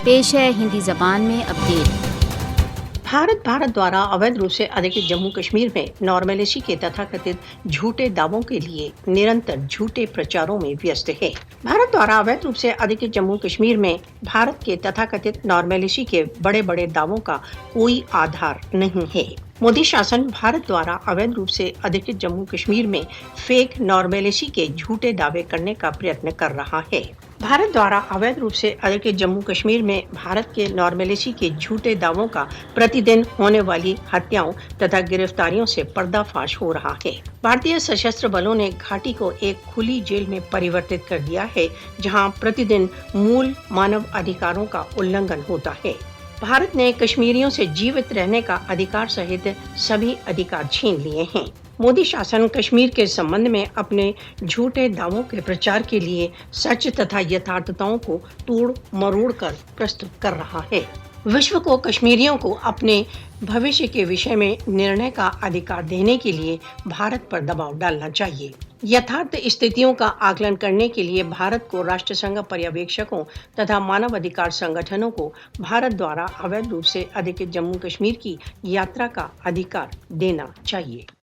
पेश है हिंदी जबान में अपडेट। भारत द्वारा अवैध रूप से अधिकृत जम्मू कश्मीर में नॉर्मलिसी के तथाकथित झूठे दावों के लिए निरंतर झूठे प्रचारों में व्यस्त है। भारत द्वारा अवैध रूप से अधिकृत जम्मू कश्मीर में भारत के तथाकथित नॉर्मलिसी के बड़े बड़े दावों का कोई आधार नहीं है। मोदी शासन भारत द्वारा अवैध रूप से अधिकृत जम्मू कश्मीर में फेक नॉर्मलिसी के झूठे दावे करने का प्रयत्न कर रहा है। भारत द्वारा अवैध रूप से अधिकृत जम्मू कश्मीर में भारत के नॉर्मलिसी के झूठे दावों का प्रतिदिन होने वाली हत्याओं तथा गिरफ्तारियों से पर्दाफाश हो रहा है। भारतीय सशस्त्र बलों ने घाटी को एक खुली जेल में परिवर्तित कर दिया है, जहां प्रतिदिन मूल मानव अधिकारों का उल्लंघन होता है। भारत ने कश्मीरियों से जीवित रहने का अधिकार सहित सभी अधिकार छीन लिए हैं। मोदी शासन कश्मीर के संबंध में अपने झूठे दावों के प्रचार के लिए सच तथा यथार्थताओं को तोड़ मरोड़ कर प्रस्तुत कर रहा है। विश्व को कश्मीरियों को अपने भविष्य के विषय में निर्णय का अधिकार देने के लिए भारत पर दबाव डालना चाहिए। यथार्थ स्थितियों का आकलन करने के लिए भारत को राष्ट्रसंघ पर्यवेक्षकों तथा मानव अधिकार संगठनों को भारत द्वारा अवैध रूप से अधिकृत जम्मू कश्मीर की यात्रा का अधिकार देना चाहिए।